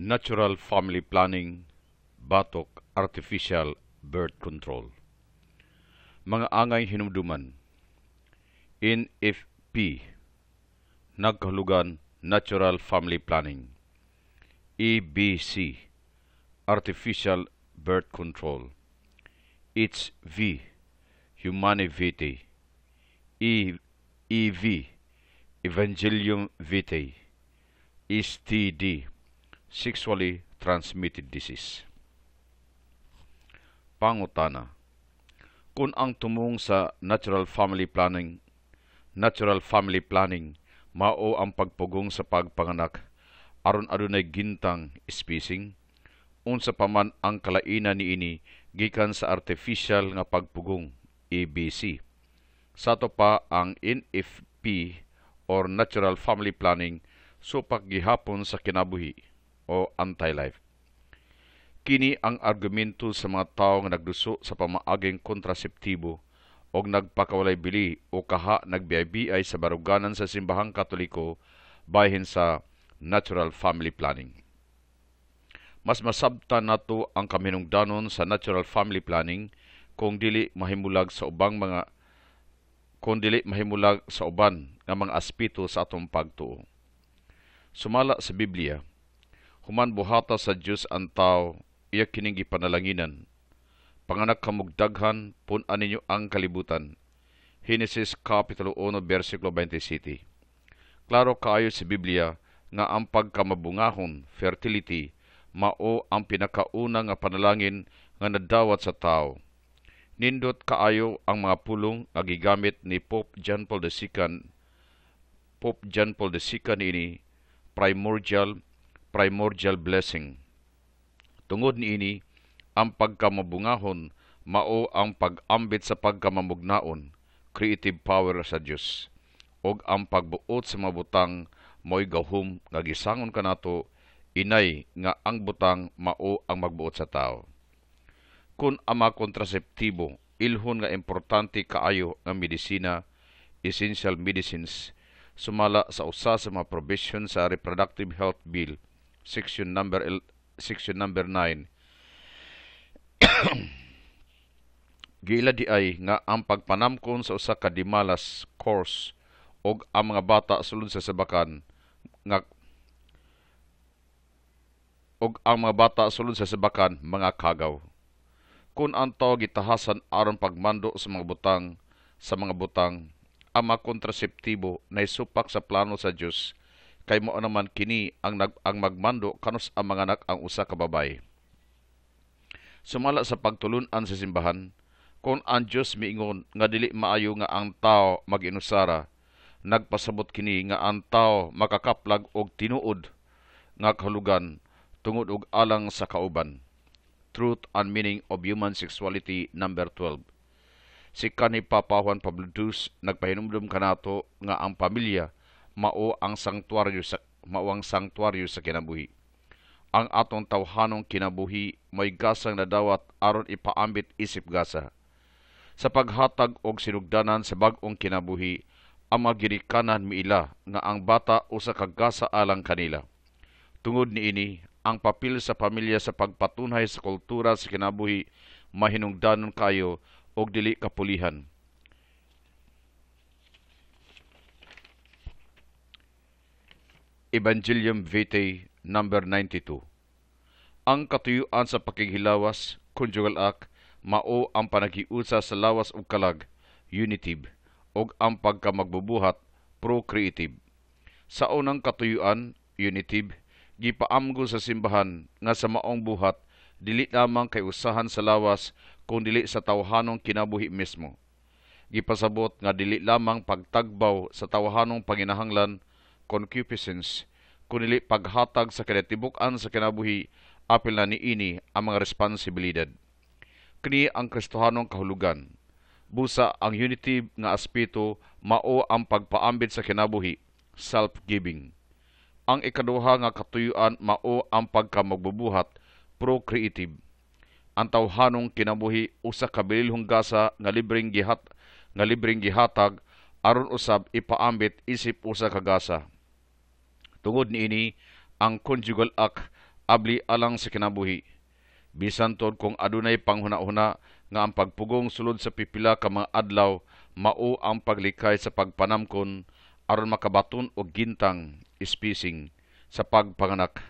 Natural family planning, batok, artificial birth control. Mga angay hinumduman. NFP, nagkahulugan natural family planning. EBC, artificial birth control. HV, Humanae Vitae. EV, Evangelium Vitae. STD, sexually transmitted disease. Pangutana. Kung ang tumong sa natural family planning mao ang pagpugong sa pagpanganak aron adunay gintang spacing, unsa pa man ang kalainan niini gikan sa artificial nga pagpugong ABC. Sato pa ang NFP or natural family planning supak gihapon sa kinabuhi o anti-life. Kini ang argumento sa mga tawo nga nagduso sa pamaaging kontraseptibo o nagpakawalay bili o kaha nagbiay-biay sa baruganan sa simbahang Katoliko bahin sa natural family planning. Mas masabtan nato ang kaminungdanon sa natural family planning kung dili mahimulag sa uban nga mga aspeto sa atong pagtuo. Sumala sa Biblia, human buhata sa Dios ang tao, iya kining gipanalanginan. Panganak kamog daghan, pun-an ninyo ang kalibutan. Genesis Kapitulo 1, versikulo 27. Klaro kaayo sa Biblia nga ang pagkamabungahon, fertility, mao ang pinakauna nga panalangin nga nadawat sa tao. Nindot kaayo ang mga pulong nga gigamit ni Pope John Paul II ini primordial blessing. Tungod niini, ang pagkamabungahon mao ang pag-ambit sa pagkamamugnaon, creative power sa Dios, og ang pagbuot sa mga butang mo'y gahom nga gisangon kanato inay nga ang butang mao ang magbuot sa tao. Kun ang mga kontraseptibo ilhon nga importante kaayo nga medisina, essential medicines, sumala sa usa sa mga provision sa Reproductive Health Bill, section number 9, giila di ay nga ang pagpanamkon sa usa ka dimalas course og ang mga bata sulod sa sabakan mga kagaw. Kung ang tao gitahasan aron pagmando sa mga butang, ang mga kontraseptibo na isupak sa plano sa Dios, kay mo naman kini ang magmando kanus ang mga anak ang usa ka babay. Sumala sa pagtulunan sa simbahan, kung ang Dios miingon nga dili maayo nga ang tao mag-inusara, nagpasabot kini nga ang tao makakaplag og tinuod nga kahulugan tungod og alang sa kauban. Truth and Meaning of Human Sexuality number 12. Si kanhi Papa Juan Pablo II nagpahinumdum kanato nga ang pamilya mao ang sanktuaryo sa kinabuhi. Ang atong tawhanong kinabuhi may gasang nadawat aron ipaambit isip gasa. Sa paghatag og sinugdanan sa bag-ong kinabuhi, ang mga ginikanan miila nga ang bata usa ka gasa alang kanila. Tungod niini, ang papel sa pamilya sa pagpatunhay sa kultura sa kinabuhi mahinungdanon kayo og dili kapulihan. Evangelium Vitae number 92. Ang katuyuan sa pakighilawas, conjugal act, mao ang panagiusa sa lawas ug kalag, unitive, og ang pagkamagbubuhat, procreative. Sa unang katuyuan, unitive, gipaamgo sa simbahan nga sa maong buhat dili lamang kay usahan sa lawas kung dili sa tawhanong kinabuhi mismo. Gipasabot nga dili lamang pagtagbaw sa tawhanong panginahanglan, concupiscence, kundi paghatag sa kinatibuk-an sa kinabuhi apil na niini ang mga responsibilidad. Kini ang Kristohanong kahulugan. Busa ang unity nga aspeto mao ang pagpaambit sa kinabuhi, self-giving. Ang ikaduha nga katuyuan mao ang pagkamagbubuhat, procreative. Ang tawhanong kinabuhi usa ka bililhong gasa nga libreng gihatag aron usab ipaambit isip usa ka gasa. Tungod niini, ang conjugal act abli alang sa kinabuhi. Bisan tod kung adunay panghuna-huna nga ang pagpugong sulod sa pipila ka mga adlaw mao ang paglikay sa pagpanamkon aron makabaton og gintang spacing sa pagpanganak.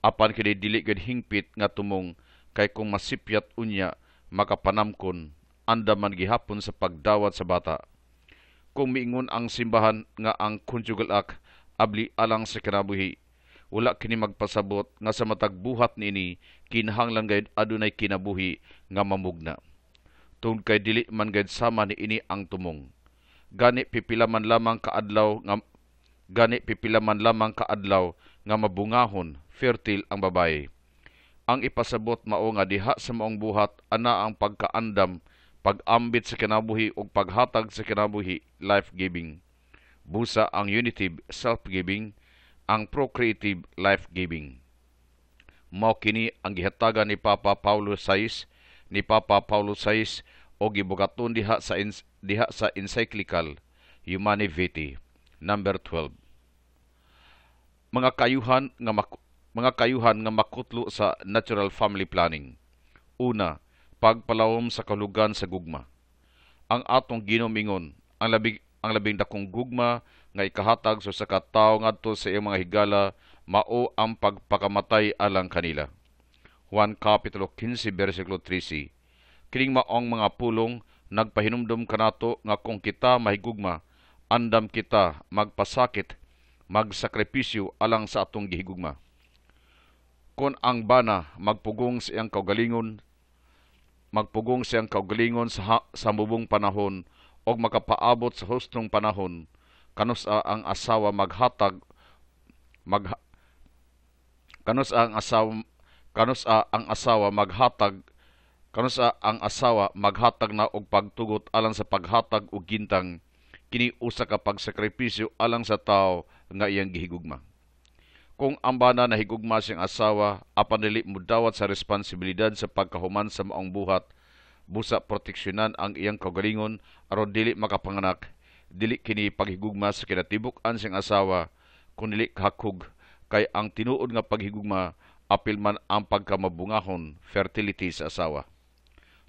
Apan kini dili gid hingpit nga tumong kay kung masipyat unya makapanamkon andaman gihapon sa pagdawat sa bata. Kung miingon ang simbahan nga ang conjugal act abli alang sa kinabuhi, wala kini magpasabot nga sa matag buhat niini kinahanglan gayud adunay kinabuhi nga mamugna. Tungod kay dili man gayud sama niini ang tumong. Gani pipila man lamang kaadlaw nga mabungahon, fertile ang babaye. Ang ipasabot mao nga diha sa maong buhat ana ang pagkaandam, pag-ambit sa kinabuhi ug paghatag sa kinabuhi, life-giving. Busa ang unitive, self-giving, ang procreative, life-giving. Mao kini ang gihatagan ni Papa Paulo VI o gibugaton diha sa encyclical Humanae Vitae number 12. Mga kayuhan nga makutlo sa natural family planning. Una, pagpalawom sa kalugan sa gugma. Ang atong ginumingon ang labing dakong gugma nga ikahatag sa katawo ngadto sa iyang mga higala mao ang pagpakamatay alang kanila. Juan Kapitulo 15 versikulo 13. Kining maong mga pulong nagpahinumdom kanato nga kung kita mahigugma, andam kita magpasakit, magsakripisyo alang sa atong gihigugma. Kung ang bana magpugong sa iyang kaugalingon sa mubong panahon o makapaabot sa hustong panahon, kanusa ang asawa maghatag na og pagtugot alang sa paghatag og gintang kini usa ka pagsakripisyo alang sa tawo nga iyang gihigugma. Kung ang bana nahigugma siyang asawa apan dili mudawat sa responsibilidad sa pagkahuman sa maong buhat, busa proteksyonan ang iyang kaugalingon aron dili makapanganak, dili kini paghigugma sa kinatibuk-an siyang asawa, kun dili hakog kay ang tinuod nga paghigugma apil man ang pagkamabungahon, fertility sa asawa.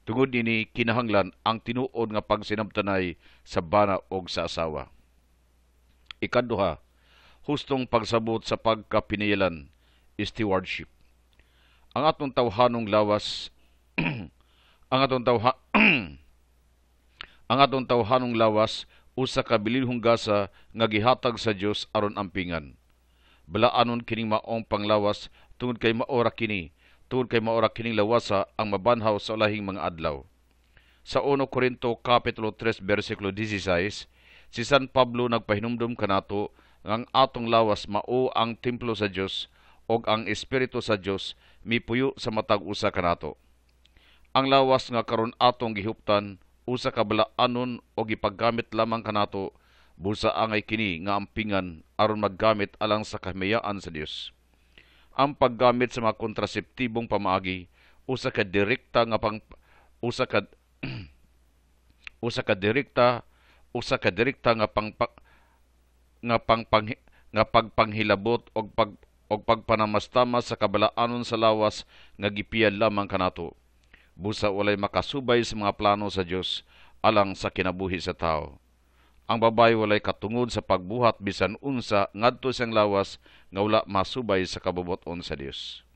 Tungod ini kinahanglan ang tinuod nga pagsinabtanay sa bana og sa asawa. Ikaduha, hustong pagsabot sa pagkapinilan, stewardship. Ang atong tawhanong lawas ang atong tawhanong lawas usa ka bilinhong gasa nga gihatag sa Dios aron ampingan. Balaanon kining maong panglawas tungod kay maora kining lawasa ang mabanhaw sa ulahing mga adlaw. Sa 1 Korinto Kapitulo 3 versikulo 16, si San Pablo nagpahinumdom kanato nga ang atong lawas mao ang templo sa Dios og ang Espiritu sa Dios mipuyo sa matag usa kanato. Ang lawas nga karon atong gihuptan usa ka balaanon o gipaggamit lamang kanato, busa angay kini nga ampingan aron maggamit alang sa kahimayaan sa Dios. Ang paggamit sa mga kontraseptibong pamaagi usa ka direkta nga pagpanghilabot og pagpanamastama sa kabalaanon sa lawas nga gipiyan lamang kanato. Busa walay makasubay sa mga plano sa Dios alang sa kinabuhi sa tao. Ang babae walay katungod sa pagbuhat bisan unsa ngadto siyang lawas nga wala masubay sa kabubot-on sa Dios.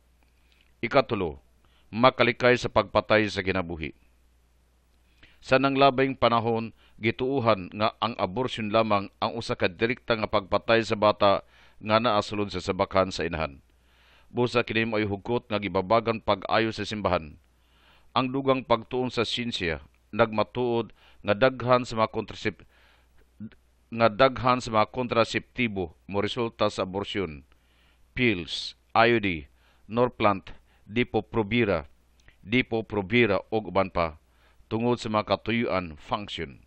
Ikatulo, makalikay sa pagpatay sa kinabuhi. Sa nanglabing panahon, gituuhan nga ang abortion lamang ang usa ka direkta nga pagpatay sa bata nga naa sulod sa sabakan sa inahan. Busa kini mo'y hugot nga gibabagan pag-ayo sa simbahan. Ang dugang pagtuon sa siyensya nagmatuod nga daghan sa mga kontraseptibo mo resulta sa abortion. Pills, IUD, Norplant, Depo-Provera ug uban pa tungod sa mga katuyuan function.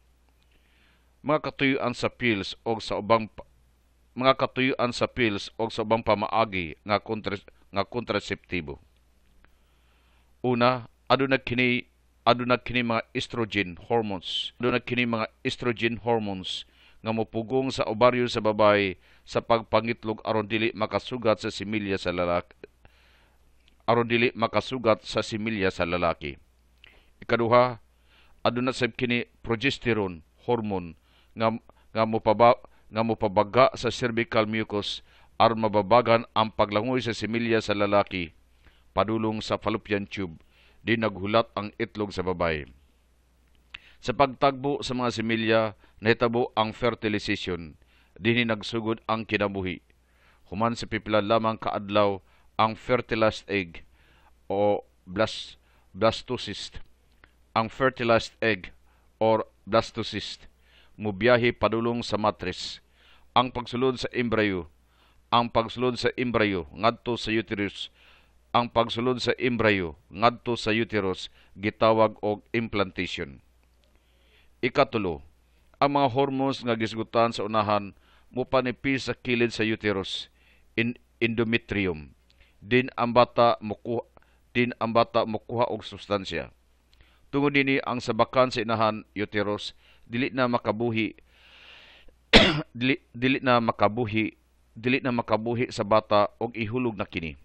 Mga katuyuan sa pills og sa ubang pamaagi nga kontraseptibo. Una, aduna kini mga estrogen hormones nga mopugong sa ovaryo sa babaye sa pagpangitlog aron dili makasugat sa similya sa lalaki aron dili makasugat sa similya sa lalaki. Ikaduha, aduna sab kini progesterone hormone nga nga mopabaga sa cervical mucus aron mababagan ang paglangoy sa similya sa lalaki padulong sa fallopian tube di naghulat ang itlog sa babaye. Sa pagtagbo sa mga similya, nahitabo ang fertilization, dinhi nagsugod ang kinabuhi. Human sa pipila lamang kaadlaw ang fertilized egg o blastocyst. Ang fertilized egg or blastocyst mubiyahe padulong sa matris. Ang pagsulod sa embryo ngadto sa uterus, gitawag og implantation. Ikatulo, ang mga hormones nga gisgutan sa unahan mopanipis sa kilid sa uterus, endometrium. Din ang bata mokuha og sustansya. Tungod dinhi ang sabakan sa inahan uterus dili na makabuhi sa bata og ihulog na kini.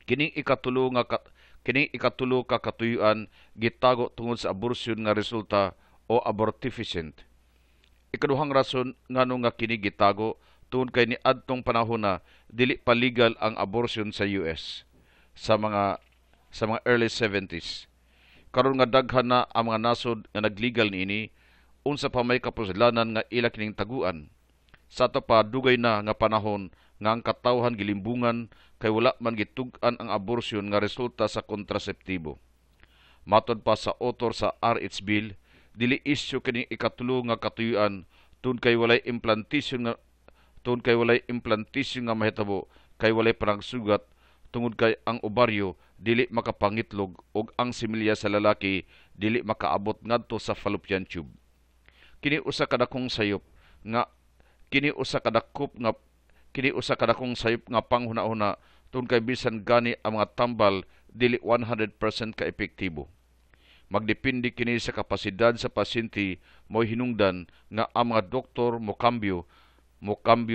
Kining ikatulo ka katuyuan gitago tungod sa abortion nga resulta o abortifacient. Ikaduhang rason ngano nga kini gitago tungod kay niadtong panahon na dili pa legal ang abortion sa US sa mga early 70s. Karon nga daghan na ang mga nasod nga naglegal niini, unsa pa may kapuslanan nga ila kining taguan. Sa ato pa dugay na nga panahon nga ang katawhan gilimbungan kay wala man gitug-an ang abortion nga resulta sa kontraseptibo. Matod pa sa author sa RH Bill, dili isyu kining ikatulo nga katuyuan tungod kay walay implantation nga mahitabo kay walay panagsugat tungod kay ang obaryo dili makapangitlog ug ang similya sa lalaki dili makaabot ngadto sa fallopian tube. Kini usa ka dakong sayop nga panghuna-huna tungod kay bisan gani ang mga tambal dili 100% ka epektibo. Magdepende kini sa kapasidad sa pasyente mo'y hinungdan nga ang mga doktor mo kambyo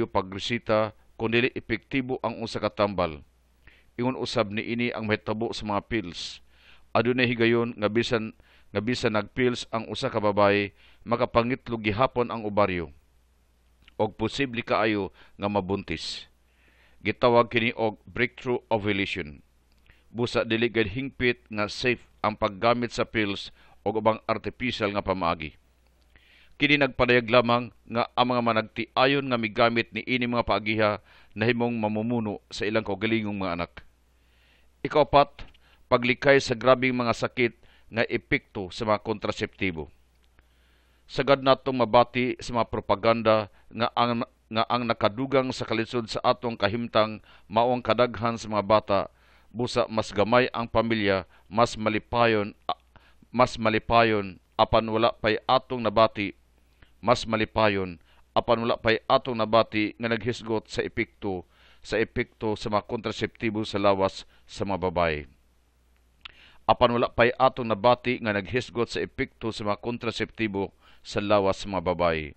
pagresita kung dili epektibo ang usa ka tambal. Ingon usab ni ini ang mahitabo sa mga pills. Adunay higayon nga bisan nagpills ang usa ka babaye, makapangitlog gihapon ang obaryo og posible kaayo nga mabuntis. Gitawag kini og breakthrough ovulation. Busa dili gid hingpit nga safe ang paggamit sa pills o ubang artificial nga pamaagi. Kini nagpadayag lamang nga ang mga managtiayon nga migamit ni ini mga paagiha nahimong mamumuno sa ilang kaugalingong mga anak. Ikaapat, paglikay sa grabing mga sakit nga epekto sa mga kontraseptibo. Sagad natong mabati sa mga propaganda nga ang nakadugang sa kalisod sa atong kahimtang maong kadaghan sa mga bata, busa mas gamay ang pamilya, mas malipayon apan wala pay atong nabati nga naghisgot sa epekto sa mga kontraseptibo sa lawas sa mga babaye. Apan wala pay atong nabati nga naghisgot sa epekto sa mga kontraseptibo sa lawas sa mga babaye.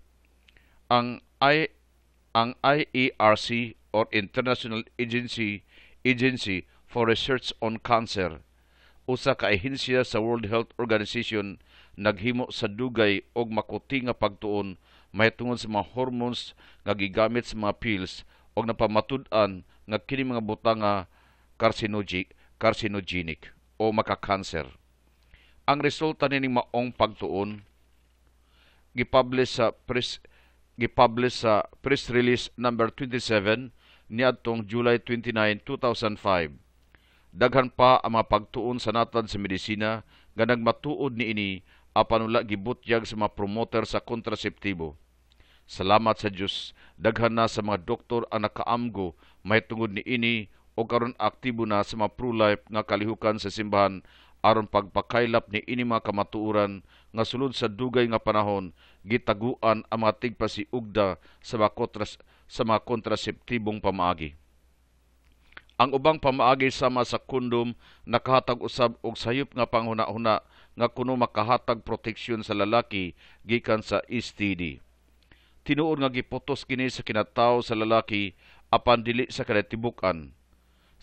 Ang IARC or International Agency for Research on Cancer, usa ka ahensya sa World Health Organization, naghimo sa dugay og makuti nga pagtuon mahitungod sa mga hormones nga gigamit sa mga pills og napamatud-an nga kini mga butang nga carcinogenic o makakanser. Ang resulta nining maong pagtuon gipublish sa press release number 27 niadtong July 29, 2005. Daghan pa ang mga pagtuon sa natad sa medisina nga nagmatuod niini apan wala gibutyag sa mga promoter sa kontraseptibo. Salamat sa Dios, daghan na sa mga doktor ang nakaamgo mahitungod niini o karon aktibo na sa mga pro-life nga kalihukan sa simbahan aron pagpakaylap ni ini mga kamatuoran nga sulod sa dugay nga panahon gitaguan ang mga tigpasiugda sa mga kontraseptibong pamaagi. Ang ubang pamaagi sama sa kondom nakahatag usab og sayop nga panghuna-huna nga kuno makahatag proteksyon sa lalaki gikan sa STD. Tinuod nga giputos kini sa kinatawo sa lalaki apan dili sa kanatibukan.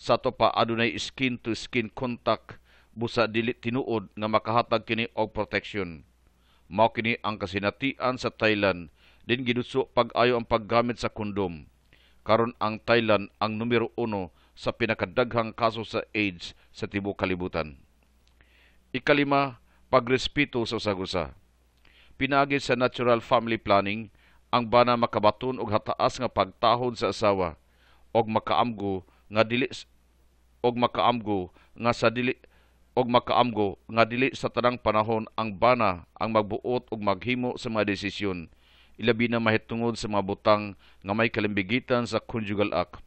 Sa to pa adunay skin to skin contact busa dili tinuod nga makahatag kini og protection. Mao kini ang kasinatian sa Thailand din giduso pag-ayo ang paggamit sa kondom. Karon ang Thailand ang numero 1 sa pinakadaghang kaso sa AIDS sa tibuok kalibutan. Ikalima, pagrespeto sa usag-usa. Pinaagi sa natural family planning, ang bana makabaton og hataas nga pagtahod sa asawa og makaamgo nga dili sa tanang panahon ang bana ang magbuot og maghimo sa mga desisyon, ilabi na mahitungod sa mga butang nga may kalimbigitan sa conjugal act.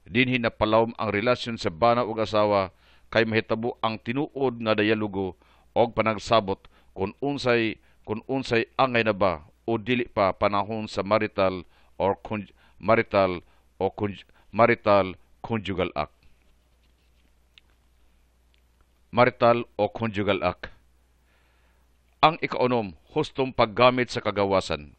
Dinhi napalawom ang relasyon sa bana ug asawa kay mahitabo ang tinuod nga dialogo og panagsabot kung unsay angay na ba o dili pa panahon sa marital conjugal act. Marital o conjugal act. Ang ikaunom, hustong paggamit sa kagawasan.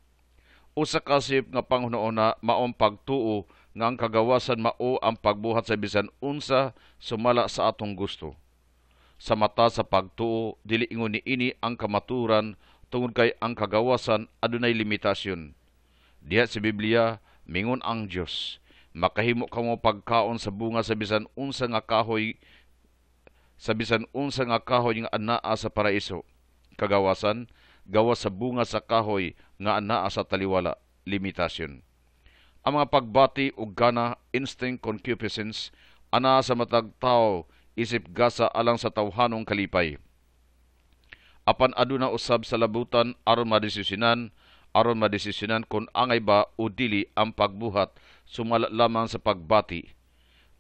Usa kasip nga panghunahuna maong pagtuo nga ang kagawasan mao ang pagbuhat sa bisan unsa sumala sa atong gusto. Sa mata sa pagtuo, dili ingon niini ang kamaturan tungod kay ang kagawasan adunay limitasyon. Diha sa Biblia, mingon ang Dios, makahimo kamo pagkaon sa bunga sa bisan unsa nga kahoy nga anaa sa paraiso. Kagawasan, gawas sa bunga sa kahoy nga anaa sa taliwala, limitasyon. Ang mga pagbati ug gana, instinct, concupiscence, anaa sa matag tao, isip gasa alang sa tawhanong kalipay. Apan aduna usab sa labutan aron madesisyonan kung angay ba o dili ang pagbuhat sumala lamang sa pagbati.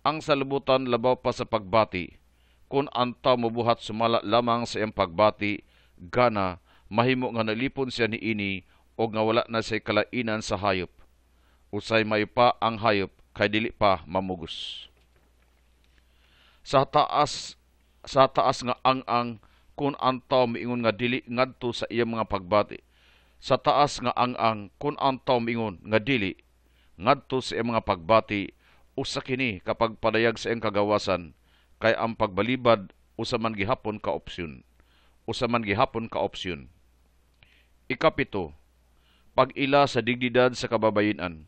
Ang salabutan labaw pa sa pagbati. Kung ang tao mobuhat sumala lamang sa iyang pagbati, gana, mahimo nga nalipon siya niini o nga wala na siya kalainan sa hayop. Usay may pa ang hayop kay dili pa mamugos. Sa taas nga ang kung ang tao miingon nga dili ngadto sa iyang mga pagbati. Sa taas nga ang kung ang tao miingon nga dili ngadto sa iyang mga pagbati, usa kini kapag padayag sa iyang kagawasan, kay ang pagbalibad usa man gihapon ka opsyon. Ikapito, pag-ila sa dignidad sa kababayen-an.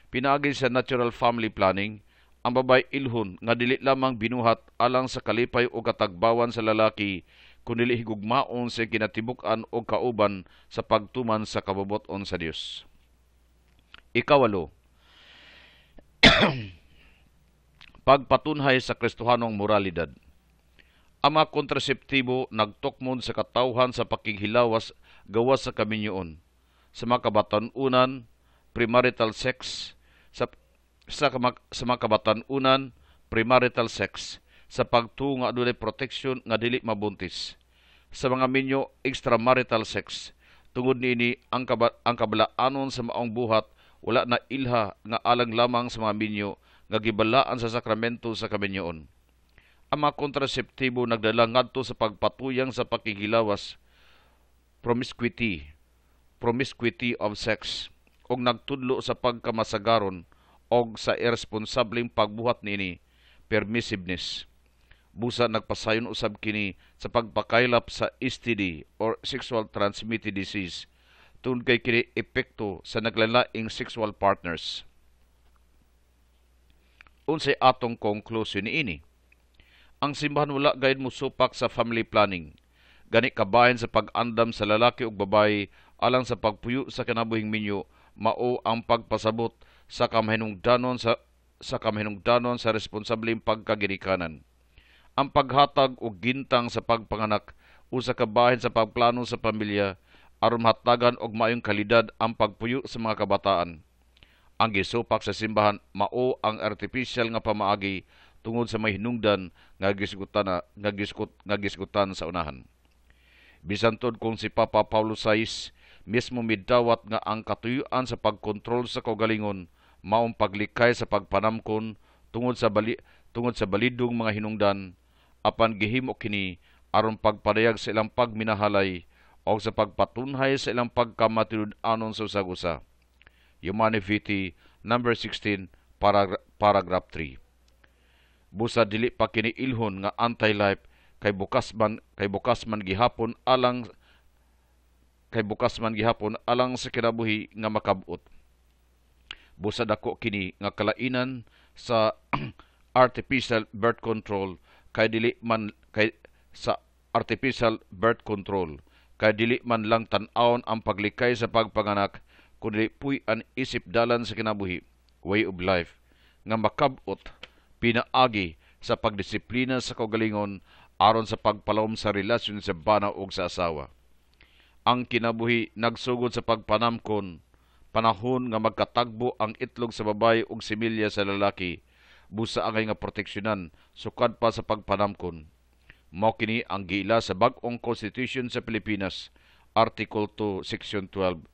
Pinaagi sa natural family planning, ang babay ilhon nga dili lamang binuhat alang sa kalipay o katagbawan sa lalaki, kundi higugmaon sa kinatibuk-an o kauban sa pagtuman sa kababot-on sa Dios. Ikawalo, pagpatunhay sa Kristohanong moralidad. Ang mga kontraseptibo nagtukmon sa katawhan sa pakighilawas gawas sa kaminyoon. Sa mga kabatanunan, premarital sex, sa mga kabatanunan, premarital sex, sa pagtuo nga adunay protection nga dili mabuntis. Sa mga minyo, extramarital sex, tungod niini ang kabalaanon sa maong buhat wala na ilha nga alang lamang sa mga minyo nga gibalaan sa sakramento sa kaminyoon. Ang mga kontraseptibo nagdala ngadto sa pagpatuyang sa pakigilawas, promiscuity of sex, og nagtudlo sa pagkamasagaron og sa irresponsableng pagbuhat niini, permissiveness. Busa nagpasayon usab kini sa pagpakaylap sa STD or sexual transmitted disease tungod kay kini epekto sa naglalaing sexual partners. Unsay atong conclusion niini? Ang simbahan wala gayud musupak sa family planning. Gani kabahin sa pag-andam sa lalaki ug babaye alang sa pagpuyo sa kinabuhing minyo, mao ang pagpasabot sa kamahinungdanon sa responsableng pagkaginikanan. Ang paghatag og gintang sa pagpanganak usa ka bahin sa pagplano sa pamilya aron mahatagan og maayong kalidad ang pagpuyo sa mga kabataan. Ang gisupak sa simbahan mao ang artificial nga pamaagi tungod sa may hinungdan nga gisgutan sa unahan. Bisan tod kung si Papa Paulo VI mismo midawat nga ang katuyuan sa pagkontrol sa kaugalingon maong paglikay sa pagpanamkon tungod sa balidong mga hinungdan, apan gihimo kini aron pagpadayag sa ilang pagminahalay o sa pagpatunhay sa ilang pagkamatinud-anon sa usag-usa. Humanae Vitae, number 16, paragraph 3. Busa dili pa kini ilhon nga anti-life kay bukas man gihapon alang sa kinabuhi nga makabut. Busa dako kini nga kalainan sa artificial birth control kay dili man lang tan-awon ang paglikay sa pagpanganak, kundi puy-an isip dalan sa kinabuhi, way of life, nga makabot pinaagi sa pagdisiplina sa kaugalingon aron sa pagpalawom sa relasyon sa bana ug sa asawa. Ang kinabuhi nagsugod sa pagpanamkon, panahon nga magkatagbo ang itlog sa babae ug similya sa lalaki, busa angay nga proteksyonan sukad pa sa pagpanamkon. Mao kini ang giila sa bag-ong Constitution sa Pilipinas, Article 2, Section 12.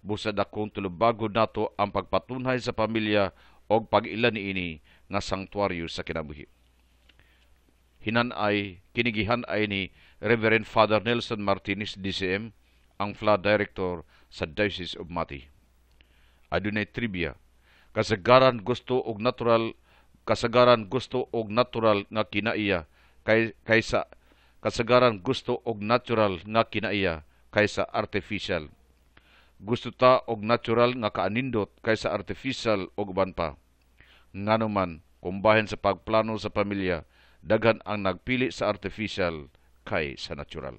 Busa dakong tulubago nato ang pagpatunhay sa pamilya o pag-ila niini nga sanktuaryo sa kinabuhi. Kinigihan-ay ni Reverend Father Nelson Martinez, DCM, ang FLA Director sa Diocese of Mati. Adunay trivia. Kasagaran gusto og natural nga kinaiya kaysa artificial. Gusto ta og natural nga kaanindot kaysa artificial og uban pa. Nganuman, kung bahin sa pagplano sa pamilya, daghan ang nagpili sa artificial kay sa natural.